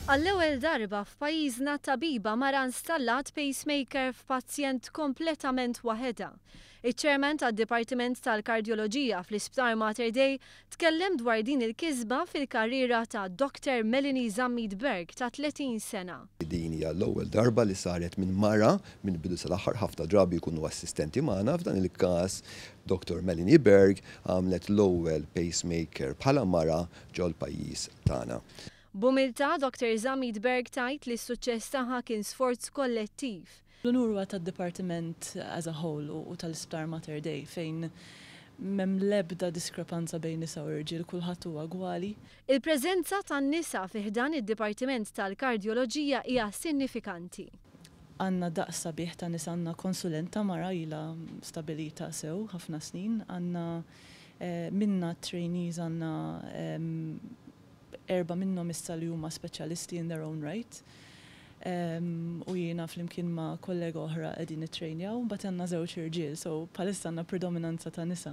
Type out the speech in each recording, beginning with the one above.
Għall-ewwel darba f'pajjiżna tabiba mara installat pacemaker f'pazjent kompletament waħedha. Iċ-Chairman tad-Dipartiment tal-Kardjoloġija fl-Isptar Mater Dei tkellem dwar din il-kisba fil-karriera ta' Dr. Melanie Zammit-Berg ta' 30 sena. Din hija l-ewwel darba li saret minn mara minn bidu sal-aħħar ħafna drabi jkunu assistenti magħna, f'dan il-każ Dr. Melanie Berg għamlet l-ewwel pacemaker bħala mara ġol pajjiż tagħna. B'umiltà Dr. Zammit-Berg tajt li s-suċċess tagħha kien sforz kollettiv. L-onur tad-Dipartiment as a whole u tal-Isptar Mater Dei fejn m'hemm l-ebda diskrepanza bejn nisa u irġiel, kulħadd huwa gwali. Il-preżenza tan-nisa fih dan id-Dipartiment tal-Kardjoloġija hija sinifikanti. Għandna daqs sabiħ ta' nisa, għandna konsulenta mara ilha stabilita sew ħafna snin, għandna minna trainees, għandna 4 minnhom issa li huma speċjalisti in their own right. U jiena flimkien ma' kollega oħra qegħdin nittrainjaw, mbagħad għandna żewġ irġiel, so bħalissa għandna predominanza ta' nisa.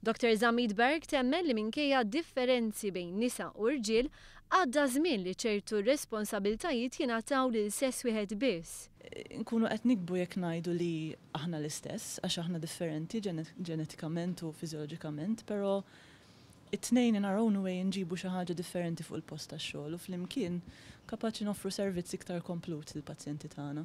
Dr. Zammit-Berg temmen li minkejja differenzi bejn nisa u rġiel għadda żmien li ċertu responsabiltajiet jingħataw lil sess wieħed biss. Nkunu qed nikbu jekk ngħidu li aħna l-istess għax aħna differenti ġenetikament u fiżjoloġikament, però it-tnejn in our own way nġibu xi ħaġa differenti fuq il-post tax-xogħol u flimkien kapaċi noffru servizz iktar komplut lill-pazjenti tagħna.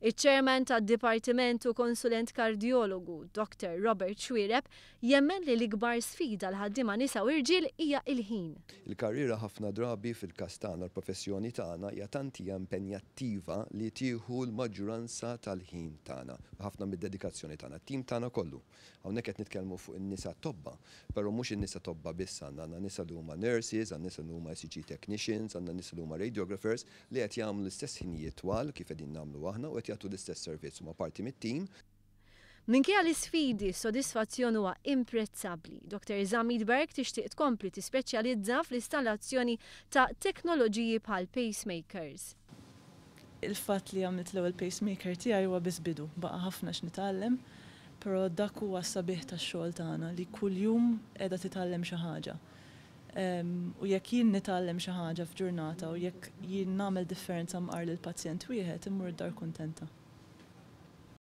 Iċ-Chairman tad-Dipartiment u konsulent kardjologu Dr. Robert Xwiereb jemmen li l-ikbar sfida l-ħaddiema nisa u irġiel hija il-ħin. Il-karriera ħafna drabi fil-każ tagħna l-professjoni tagħna hija tant hija impenjattiva li tieħu l-maġġoranza tal-ħin tagħna, ħafna mid-dedikazzjoni tagħna, tim tagħna kollu. Hawnhekk qed nitkellmu fuq in-nisa tobba, però mhux in-nisa tobba biss għandna nisa li huma nurses, għandna nisa li huma ECG technicians, għandna nisa li huma radiographers li qed jagħmlu l-istess ħinijiet twal kif qegħdin nagħmlu aħna u qed jagħtu l-istess servizz huma parti mit-tim. Minkejja l-isfidi s-sodisfazzjon huwa imprezzabbli. Dr. Zammit-Berg tixtieq tkompli tispeċjalizza fl-installazzjoni ta' teknoloġiji bħal pacemakers. Il-fatt li għamilt l-ewwel pacemaker tiegħi huwa biss bidu, baqa' ħafna x'nitgħallem, però dak huwa s-sabiħ tax-xogħol tagħna li kuljum qiegħda titgħallem xi ħaġa. U jekk jien nitgħallem xi ħaġa f'ġurnata u jekk jien nagħmel differenza mqar lill-pazjent wieħed immur id-dar kuntenta.